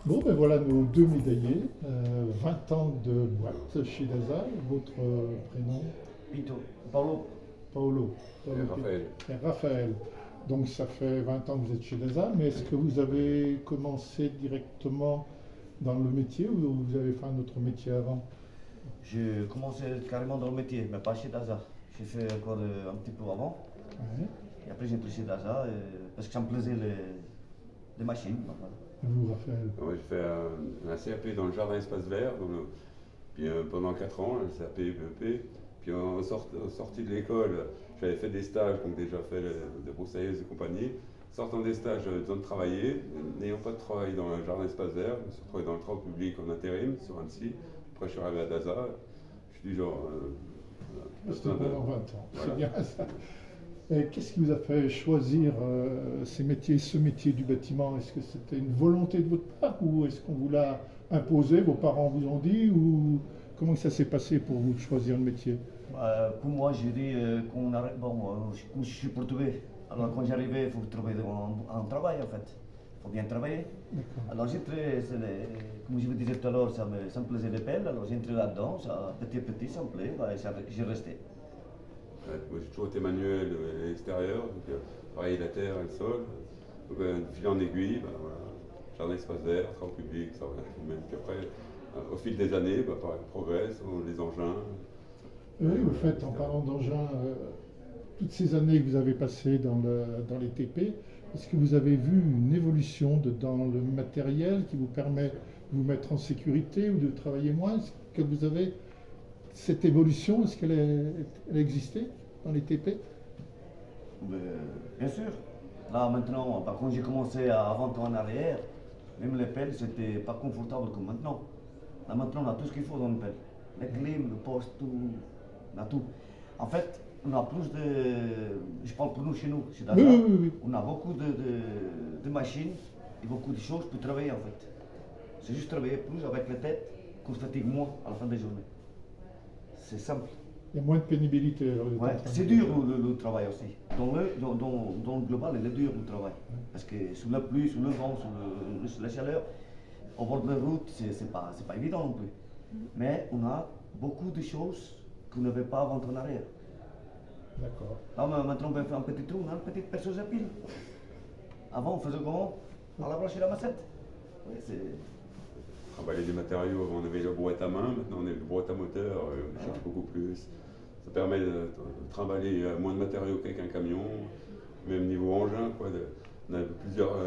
Bon, ben voilà nos deux médaillés. 20 ans de boîte chez Daza. Votre prénom? Pito, Paolo, Paolo. Paolo Raphaël. Et Raphaël. Donc ça fait 20 ans que vous êtes chez Daza, mais est-ce que vous avez commencé directement dans le métier ou vous avez fait un autre métier avant? j'ai commencé carrément dans le métier, mais pas chez Daza. J'ai fait encore un petit peu avant. Ouais. Et après, j'ai touché Daza parce que ça me plaisait les machines. Voilà. Et vous, Raphaël? Ouais, j'ai fait un CAP dans le jardin espace vert, puis pendant 4 ans, un CAP BEP. Puis sortie de l'école, j'avais fait des stages, donc déjà fait des broussailleuses et compagnie. Sortant des stages, j'avais besoin de travailler. N'ayant pas de travail dans le jardin espace vert, je me suis retrouvé dans le travail public en intérim sur Annecy. Après, je suis arrivé à Daza. Je suis du genre. C'était pendant 20 ans. Voilà. C'est bien ça. Et qu'est-ce qui vous a fait choisir ces métiers, ce métier du bâtiment? Est-ce que c'était une volonté de votre part ou est-ce qu'on vous l'a imposé, vos parents vous ont dit ou comment ça s'est passé pour vous de choisir le métier? Pour moi, je dis qu'on arrête. Bon, je suis portugais. Alors, quand j'arrivais, il faut trouver un travail en fait. Il faut bien travailler. D'accord. Alors, comme je vous disais tout à l'heure, ça me plaisait les pelles. Alors, j'ai entré là-dedans. Petit à petit, ça me plaît. J'ai resté. Ouais, moi, j'ai toujours été manuel à l'extérieur, donc pareil la terre et le sol. Donc de fil en aiguille, ben, voilà, jardin espace vert, travaux publics, ça voilà. Même. Puis après, au fil des années, ben, pareil, on progresse, les engins. Oui, au fait, en parlant d'engins, toutes ces années que vous avez passées dans les TP, est-ce que vous avez vu une évolution dans le matériel qui vous permet de vous mettre en sécurité ou de travailler moins? Est-ce que vous avez cette évolution, est-ce elle a existé dans les TP? Mais, bien sûr. Là maintenant, par contre, j'ai commencé à 20 ans en arrière. Même les pelles, c'était pas confortable comme maintenant. Là maintenant, on a tout ce qu'il faut dans une pelle. Les clim, le poste, tout. On a tout. En fait, on a plus de. Je parle pour nous chez nous, chez Daza. Oui. On a beaucoup de machines et beaucoup de choses pour travailler en fait. C'est juste travailler plus avec la tête qu'on se fatigue moins à la fin des journées. C'est simple. Il y a moins de pénibilité. Alors, Ouais, c'est dur le travail aussi. Dans le global, il est dur le travail. Parce que sous la pluie, sous le vent, sous la chaleur, au bord de la route, c'est pas évident non plus. Mais on a beaucoup de choses qu'on n'avait pas avant en arrière. D'accord. Là, maintenant, on peut faire un petit trou, on a une petite perceuse à pile. Avant, on faisait comment? À la branche et la massette. Oui, c'est. Travailler des matériaux, avant on avait le boîte à main, maintenant on a le boîte à moteur, on cherche beaucoup plus. Ça permet de trimballer moins de matériaux qu'avec un camion, même niveau engin, quoi. On avait plusieurs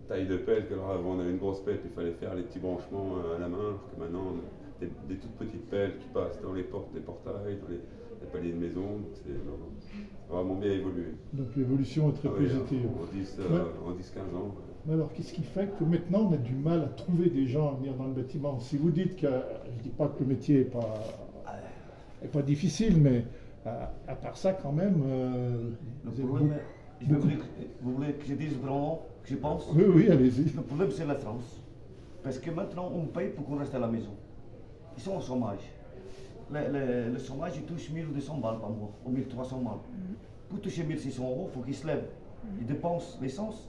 tailles de pelles, que alors avant on avait une grosse pelle, puis il fallait faire les petits branchements à la main, alors que maintenant on a des toutes petites pelles qui passent dans les portes des portails, dans les paliers de maison, donc c'est vraiment bien évolué. Donc l'évolution est très Ah oui, positive. En 10-15 ans. Mais alors, qu'est-ce qui fait que maintenant on a du mal à trouver des gens à venir dans le bâtiment? Si vous dites que, je ne dis pas que le métier est pas difficile, mais à part ça quand même, Le vous êtes problème, beaucoup- vous voulez que je dise vraiment ce que je pense? Oui, allez-y. Le problème, c'est la France. Parce que maintenant, on paye pour qu'on reste à la maison. Ils sont au chômage. Le chômage, il touche 1200 balles par mois, ou 1300 balles. Pour toucher 1600 euros, il faut qu'ils se lèvent. Ils dépensent l'essence,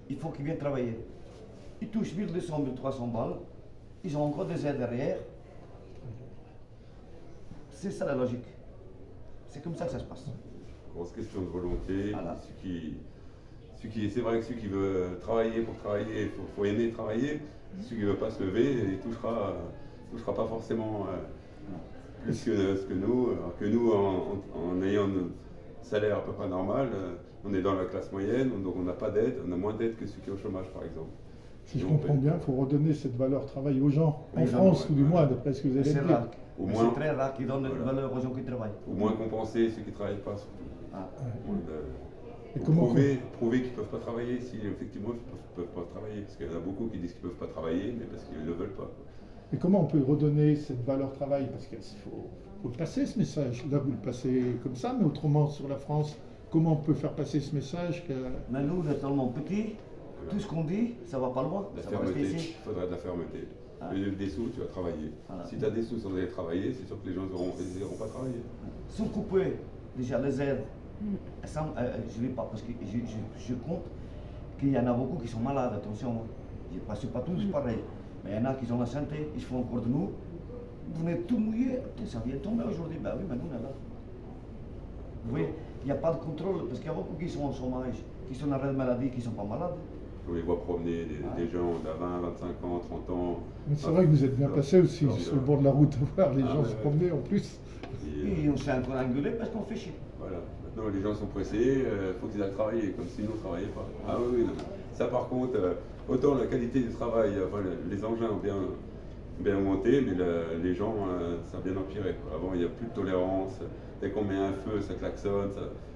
il faut qu'ils viennent travailler. Ils touchent 1200, 1300 balles, ils ont encore des aides derrière. C'est ça la logique. C'est comme ça que ça se passe. Grosse question de volonté. Voilà. C'est vrai que celui qui veut travailler pour travailler, il faut aimer travailler. Celui qui ne veut pas se lever, il touchera pas forcément plus que ce que nous. Alors que nous, en ayant un salaire à peu près normal, on est dans la classe moyenne, donc on n'a pas d'aide, on a moins d'aide que ceux qui sont au chômage par exemple. Si je comprends bien, il faut redonner cette valeur travail aux gens, en Oui, France ouais, tout du ouais. moins, d'après ce que vous allez C'est me dire. rare. Au Mais moins- c'est très rare qu'ils donnent Voilà. une valeur aux gens qui travaillent. Au moins compenser ceux qui ne travaillent pas surtout. Ah. Et Pour comment prouver qu'ils ne peuvent pas travailler, si effectivement ils ne peuvent pas travailler. Parce qu'il y en a beaucoup qui disent qu'ils ne peuvent pas travailler, mais parce qu'ils ne le veulent pas. Et comment on peut redonner cette valeur travail? Parce qu'il faut le passer ce message. Là, vous le passez comme ça, mais autrement sur la France, comment on peut faire passer ce message Mais nous, on est tellement petits, tout ce qu'on dit, ça va pas loin. La Ça va rester fermeté, ici. il faudrait de la fermeté. Ah. Des sous, tu vas travailler. Voilà. Si tu as des sous sans aller travailler, c'est sûr que les gens n'iront pas travailler. Si on coupait déjà les aides, ça, je ne vais pas, parce que je compte qu'il y en a beaucoup qui sont malades, attention. C'est pas tous pareil. Mais il y en a qui ont la santé, ils se font encore de nous. Vous venez tout mouillé, ça vient tomber aujourd'hui. Ben oui, mais nous on est là. Vous voyez, il n'y a pas de contrôle, parce qu'il y a beaucoup qui sont au chômage, qui sont en arrêt de maladie, qui ne sont pas malades. On les voit promener des gens d'à 20, 25 ans, 30 ans. Mais c'est vrai que vous êtes bien passé aussi sur le bord de la route à voir les gens se promener en plus. Et on s'est encore engueulé parce qu'on fait chier. Voilà, maintenant les gens sont pressés, il faut qu'ils aillent travailler, comme si nous ne travaillions pas. Ah oui, non. Ça par contre, autant la qualité du travail, enfin, les engins ont bien augmenté, mais les gens, ça a bien empiré, quoi. Avant, il n'y a plus de tolérance, dès qu'on met un feu, ça klaxonne,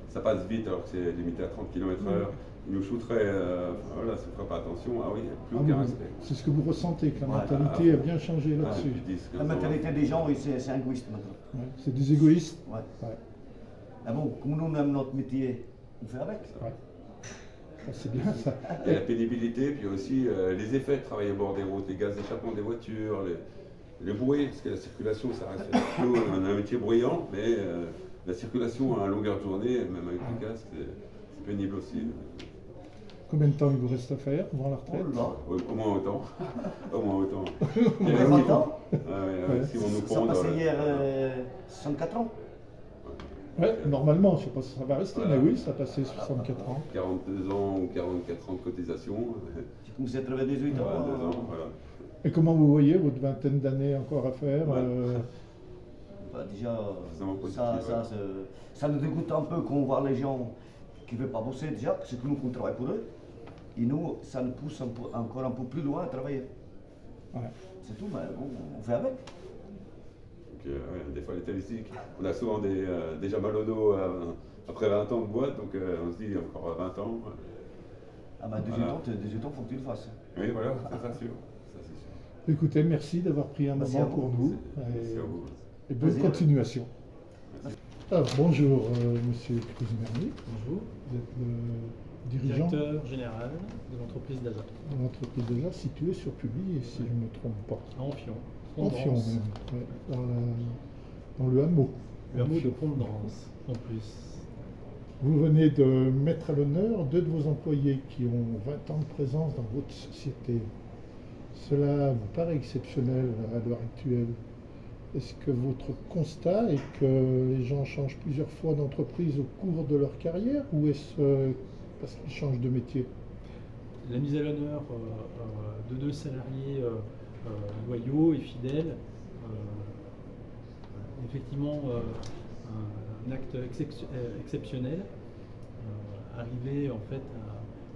ça passe vite alors que c'est limité à 30 km/h. Ils nous shooteraient, voilà, si on ne ferait pas attention, ah oui, il n'y a plus aucun respect. C'est ce que vous ressentez, que la mentalité a bien changé là-dessus. La mentalité des gens, c'est égoïste maintenant. Ouais, c'est des égoïstes. Ouais. Ouais. Mais bon, comme nous on aime notre métier, on fait avec. Ouais. C'est bien ça. Il y a la pénibilité, puis aussi les effets de travailler à bord des routes, les gaz d'échappement des voitures, les bruits, parce que la circulation, ça reste on a un métier bruyant, mais la circulation à longueur de journée, même avec les casques, c'est pénible aussi. Combien de temps il vous reste à faire avant la retraite? Au moins autant. Au moins autant. Il y a 20 ans. Si on nous Ça prend passait hier 64 ans. Ouais, normalement, je ne sais pas si ça va rester, mais oui, ça a passé 64 ans. 42 ans ou 44 ans de cotisation. J'ai commencé à travailler 18 ans. 22 ans, voilà. Et comment vous voyez votre vingtaine d'années encore à faire? Bah, déjà, positif, ça nous dégoûte un peu quand on voit les gens qui ne veulent pas bosser déjà, c'est que nous on travaille pour eux. Et nous, ça nous pousse encore un peu plus loin à travailler. Ouais. C'est tout, mais bon, on fait avec. Donc, des fois les statistiques, on a souvent déjà mal au dos après 20 ans de boîte, donc on se dit encore 20 ans. Ah bah 18 voilà. ans, 18 ans, faut que tu le fasses. Oui, voilà, ça c'est sûr. Ça, c'est sûr. Écoutez, merci d'avoir pris un Merci moment à vous. pour nous. Merci à vous. Et bonne Vas-y. continuation. Merci. Alors, bonjour, monsieur Cruz-Merny. Bonjour, Vous êtes le dirigeant directeur général de l'entreprise d'Aza, de l'entreprise déjà située sur Publi, si je ne me trompe pas. à Amphion. En Fion, Pont-de-Rance. même, ouais, dans le hameau. Le hameau de Amphion. Pont-de-Rance, en plus. Vous venez de mettre à l'honneur deux de vos employés qui ont 20 ans de présence dans votre société. Cela vous paraît exceptionnel à l'heure actuelle. Est-ce que votre constat est que les gens changent plusieurs fois d'entreprise au cours de leur carrière ou est-ce parce qu'ils changent de métier? La mise à l'honneur de deux salariés loyaux et fidèles, effectivement un acte exceptionnel, arrivé en fait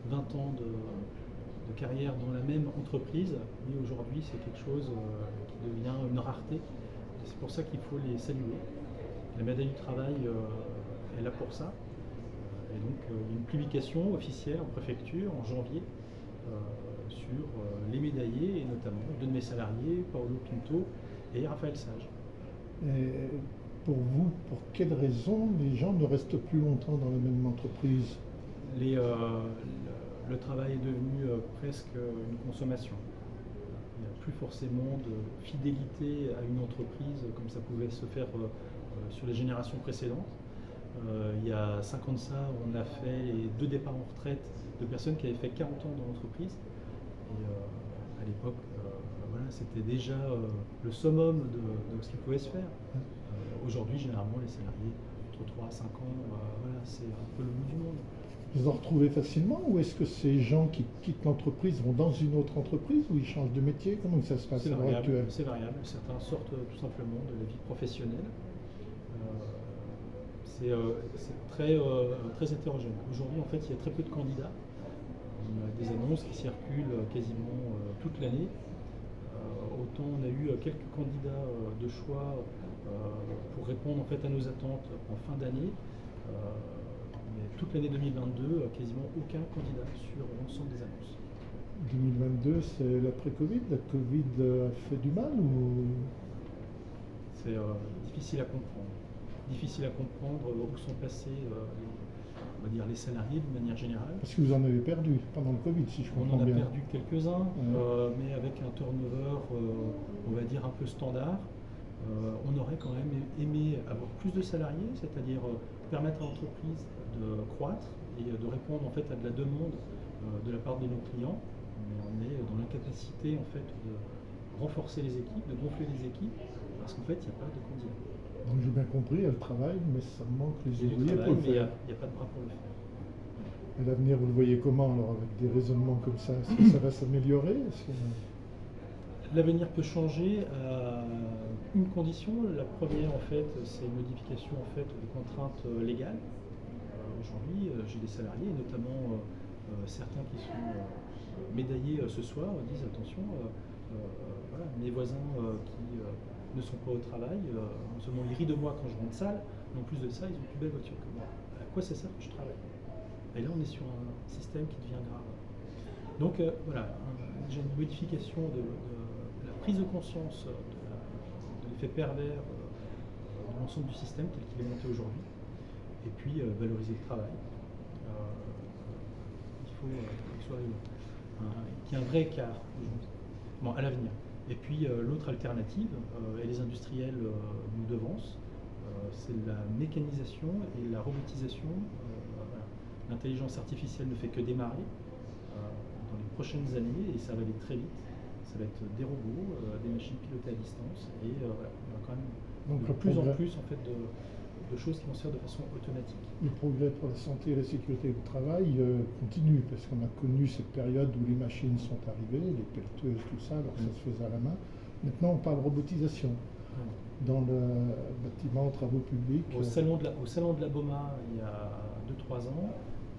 à 20 ans de carrière dans la même entreprise, mais aujourd'hui c'est quelque chose qui devient une rareté. C'est pour ça qu'il faut les saluer. La médaille du travail est là pour ça. Et donc il y a une publication officielle en préfecture en janvier sur les médaillés, et notamment deux de mes salariés, Paolo Pinto et Raphaël Sage. Et pour vous, pour quelles raisons les gens ne restent plus longtemps dans la même entreprise? Le travail est devenu presque une consommation. Il n'y a plus forcément de fidélité à une entreprise comme ça pouvait se faire sur les générations précédentes. Il y a 5 ans de ça, on a fait 2 départs en retraite de personnes qui avaient fait 40 ans dans l'entreprise. Et à l'époque, voilà, c'était déjà le summum de ce qui pouvait se faire. Aujourd'hui, généralement, les salariés, entre 3 à 5 ans, voilà, c'est un peu le bout du monde. Vous en retrouvez facilement ou est-ce que ces gens qui quittent l'entreprise vont dans une autre entreprise ou ils changent de métier? Comment ça se passe à l'heure actuelle? C'est variable. Certains sortent tout simplement de la vie professionnelle. C'est très hétérogène. Aujourd'hui, en fait, il y a très peu de candidats. On a des annonces qui circulent quasiment toute l'année. Autant on a eu quelques candidats de choix pour répondre en fait à nos attentes en fin d'année. Mais toute l'année 2022, quasiment aucun candidat sur l'ensemble des annonces. 2022, c'est l'après-Covid? La Covid a fait du mal ou? C'est difficile à comprendre. Difficile à comprendre où sont passés on va dire les salariés d'une manière générale. Parce que vous en avez perdu pendant le Covid, si je comprends bien. On en a perdu quelques-uns, mais avec un turnover, on va dire un peu standard. On aurait quand même aimé avoir plus de salariés, c'est-à-dire permettre à l'entreprise de croître et de répondre en fait à de la demande de la part de nos clients. Mais on est dans l'incapacité en fait de renforcer les équipes, de gonfler les équipes, parce qu'en fait il n'y a pas de candidats. Donc j'ai bien compris, il y a le travail, mais ça manque les Il y a du ouvriers travail, pour le mais il faire. n'y a pas de bras pour le faire. Et l'avenir, vous le voyez comment alors, avec des raisonnements comme ça? Est-ce que ça va s'améliorer? L'avenir peut changer à une condition. La première, en fait, c'est une modification en fait, des contraintes légales. Aujourd'hui, j'ai des salariés, et notamment certains qui sont médaillés ce soir, disent attention, voilà, mes voisins qui ne sont pas au travail, non seulement ils rient de moi quand je rentre salle, mais en plus de ça, ils ont une plus belle voiture que moi. À quoi ça sert que je travaille? Et là, on est sur un système qui devient grave. Donc voilà, j'ai une modification de la prise de conscience de l'effet pervers de l'ensemble du système tel qu'il est monté aujourd'hui, et puis valoriser le travail. Il faut qu'il soit qu'il y ait un vrai écart à l'avenir. Et puis l'autre alternative, et les industriels nous devancent, c'est la mécanisation et la robotisation. Voilà. L'intelligence artificielle ne fait que démarrer dans les prochaines années, et ça va aller très vite. Ça va être des robots, des machines pilotées à distance, et voilà, on a quand même Donc, de plus en plus en fait, de choses qui vont se faire de façon automatique. Le progrès pour la santé et la sécurité au travail continue, parce qu'on a connu cette période où les machines sont arrivées, les pelleteuses, tout ça, alors ça se faisait à la main. Maintenant, on parle robotisation. Dans le bâtiment, travaux publics. Au salon de la BOMA, il y a 2-3 ans,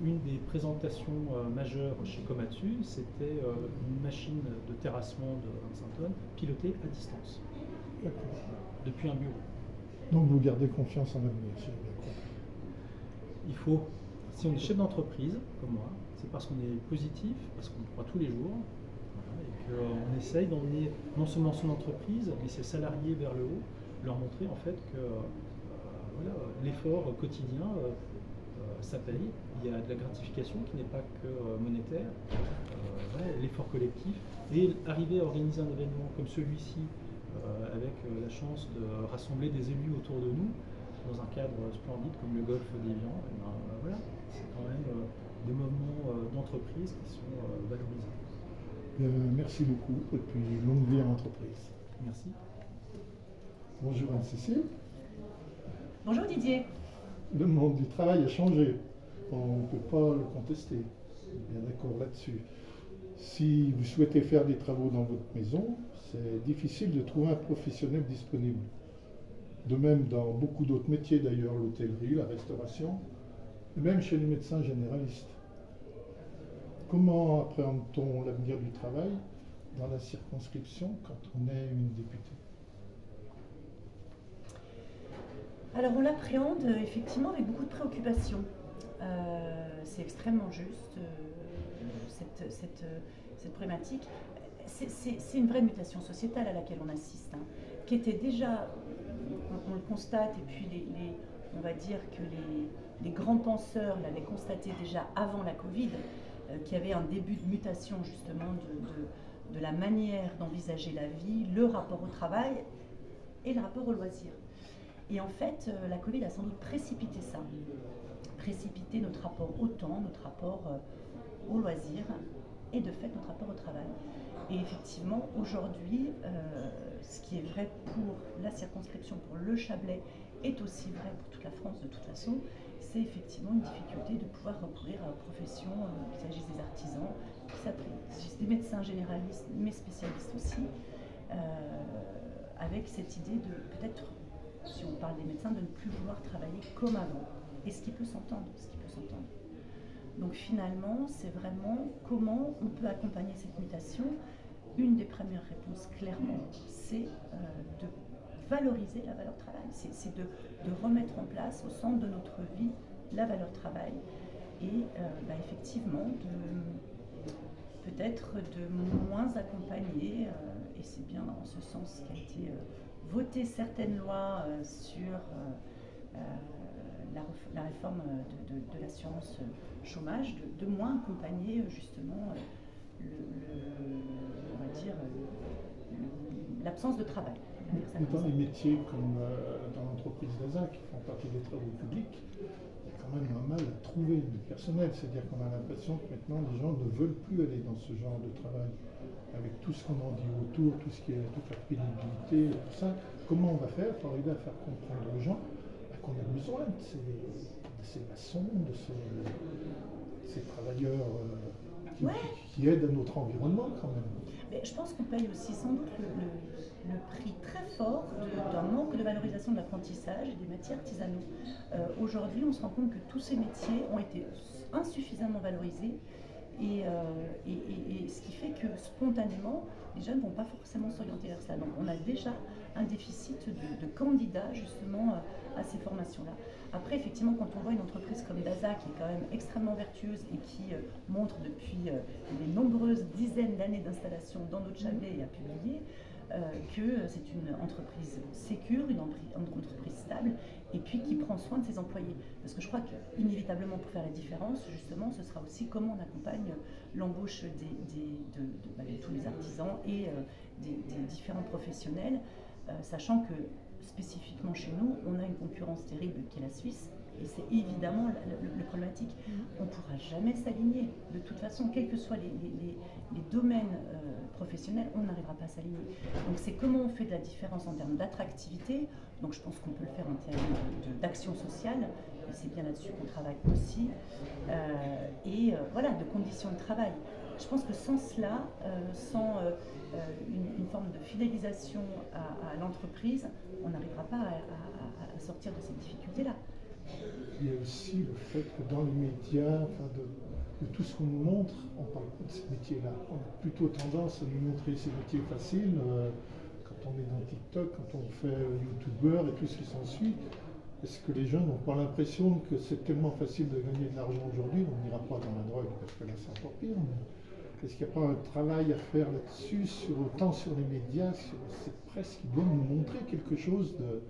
une des présentations majeures chez Komatsu, c'était une machine de terrassement de 25 tonnes pilotée à distance, depuis un bureau. Donc vous gardez confiance en l'avenir, si j'ai bien compris. Il faut, si on est chef d'entreprise, comme moi, c'est parce qu'on est positif, parce qu'on croit tous les jours, voilà, et qu'on essaye d'emmener non seulement son entreprise, mais ses salariés vers le haut, leur montrer en fait que voilà, l'effort quotidien, ça paye. Il y a de la gratification qui n'est pas que monétaire, voilà, l'effort collectif, et arriver à organiser un événement comme celui-ci, avec la chance de rassembler des élus autour de nous, dans un cadre splendide comme le golfe d'Évian, voilà, c'est quand même des moments d'entreprise qui sont valorisés. Merci beaucoup, et puis longue vie à l'entreprise. Merci. Bonjour Anne-Cécile. Bonjour Didier. Le monde du travail a changé, on ne peut pas le contester, on est bien d'accord là-dessus. Si vous souhaitez faire des travaux dans votre maison, c'est difficile de trouver un professionnel disponible. De même dans beaucoup d'autres métiers d'ailleurs, l'hôtellerie, la restauration, et même chez les médecins généralistes. Comment appréhende-t-on l'avenir du travail dans la circonscription quand on est une députée? Alors on l'appréhende effectivement avec beaucoup de préoccupation. C'est extrêmement juste, cette problématique. C'est une vraie mutation sociétale à laquelle on assiste, hein, qui était déjà, on le constate, et puis on va dire que les grands penseurs l'avaient constaté déjà avant la Covid, qu'il y avait un début de mutation justement de la manière d'envisager la vie, le rapport au travail et le rapport au loisir. Et en fait, la Covid a sans doute précipité ça, précipité notre rapport au temps, notre rapport au loisir et de fait notre rapport au travail. Et effectivement, aujourd'hui, ce qui est vrai pour la circonscription, pour le Chablais, est aussi vrai pour toute la France de toute façon, c'est effectivement une difficulté de pouvoir recourir à la profession, qu'il s'agisse des artisans, qu'il s'agisse des médecins généralistes, mais spécialistes aussi, avec cette idée de peut-être, si on parle des médecins, de ne plus vouloir travailler comme avant. Et ce qui peut s'entendre, Donc finalement, c'est vraiment comment on peut accompagner cette mutation. Une des premières réponses, clairement, c'est de valoriser la valeur travail. C'est de remettre en place au centre de notre vie la valeur travail. Et effectivement, peut-être de moins accompagner, et c'est bien en ce sens qu'a été voté certaines lois sur la réforme de l'assurance chômage, de moins accompagner justement on va dire l'absence de travail. on va dire ça Mais comme dans ça. les métiers comme dans l'entreprise d'ASA, qui font partie des travaux publics, il y a quand même un mal à trouver du personnel. C'est-à-dire qu'on a l'impression que maintenant les gens ne veulent plus aller dans ce genre de travail. Avec tout ce qu'on en dit autour, tout ce qui est toute la pénibilité, tout ça, comment on va faire pour arriver à faire comprendre aux gens qu'on a besoin de ces maçons, de ces travailleurs qui aident à notre environnement quand même. Mais je pense qu'on paye aussi sans doute le prix très fort d'un manque de valorisation de l'apprentissage et des métiers artisanaux. Aujourd'hui, on se rend compte que tous ces métiers ont été insuffisamment valorisés. Et ce qui fait que spontanément, les jeunes ne vont pas forcément s'orienter vers cela. Donc on a déjà un déficit de candidats justement à ces formations-là. Après, effectivement, quand on voit une entreprise comme DASA, qui est quand même extrêmement vertueuse et qui montre depuis des nombreuses dizaines d'années d'installation dans notre chalet et à publier, que c'est une entreprise sécure, une entreprise stable, et puis qui prend soin de ses employés. Parce que je crois qu'inévitablement, pour faire la différence, justement, ce sera aussi comment on accompagne l'embauche de tous les artisans et des différents professionnels, sachant que spécifiquement chez nous, on a une concurrence terrible qui est la Suisse. Et c'est évidemment le problématique. On ne pourra jamais s'aligner. De toute façon, quels que soient les domaines professionnels, on n'arrivera pas à s'aligner. Donc c'est comment on fait de la différence en termes d'attractivité. Donc je pense qu'on peut le faire en termes d'action sociale. Et c'est bien là-dessus qu'on travaille aussi. Voilà, de conditions de travail. Je pense que sans cela, sans une forme de fidélisation à l'entreprise, on n'arrivera pas à sortir de cette difficulté-là. Il y a aussi le fait que dans les médias, de tout ce qu'on nous montre, on ne parle pas de ces métiers-là. On a plutôt tendance à nous montrer ces métiers faciles quand on est dans TikTok, quand on fait YouTubeur et tout ce qui s'ensuit. Est-ce que les jeunes n'ont pas l'impression que c'est tellement facile de gagner de l'argent aujourd'hui, on n'ira pas dans la drogue parce que là c'est encore pire. Mais est-ce qu'il n'y a pas un travail à faire là-dessus, autant sur les médias, sur cette presse qui doit nous montrer quelque chose de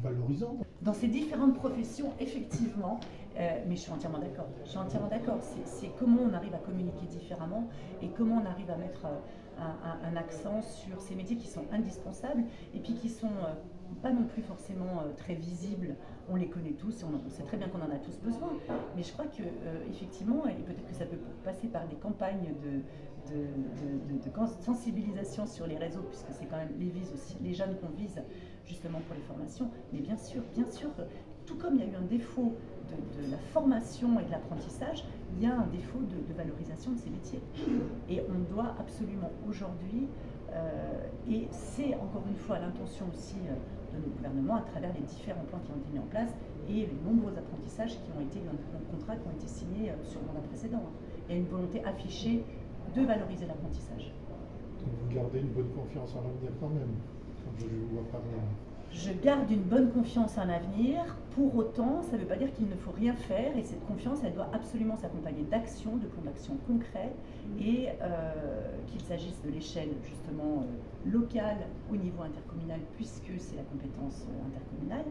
valorisant? Dans ces différentes professions, effectivement, mais je suis entièrement d'accord. C'est comment on arrive à communiquer différemment et comment on arrive à mettre un accent sur ces métiers qui sont indispensables et puis qui sont pas non plus forcément très visibles. On les connaît tous et on sait très bien qu'on en a tous besoin. Mais je crois que effectivement, et peut-être que ça peut passer par des campagnes de sensibilisation sur les réseaux, puisque c'est quand même les jeunes qu'on vise justement pour les formations. Mais bien sûr, tout comme il y a eu un défaut de la formation et de l'apprentissage, il y a un défaut de valorisation de ces métiers. Et on doit absolument aujourd'hui, et c'est encore une fois l'intention aussi de nos gouvernements à travers les différents plans qui ont été mis en place et les nombreux apprentissages qui ont été, contrats qui ont été signés sur le mandat précédent. Il y a une volonté affichée de valoriser l'apprentissage. Donc vous gardez une bonne confiance en l'avenir quand même, quand je vous vois parler. Je garde une bonne confiance en l'avenir. Pour autant, ça ne veut pas dire qu'il ne faut rien faire. Et cette confiance, elle doit absolument s'accompagner d'actions, de plans d'action concrets. Et qu'il s'agisse de l'échelle justement locale au niveau intercommunal, puisque c'est la compétence intercommunale,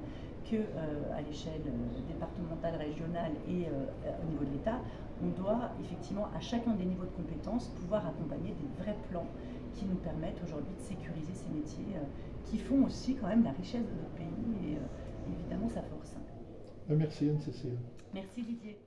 qu'à l'échelle départementale, régionale et au niveau de l'État, on doit effectivement à chacun des niveaux de compétences pouvoir accompagner des vrais plans qui nous permettent aujourd'hui de sécuriser ces métiers qui font aussi quand même la richesse de notre pays et évidemment sa force. Merci Anne-Cécile. Merci Didier.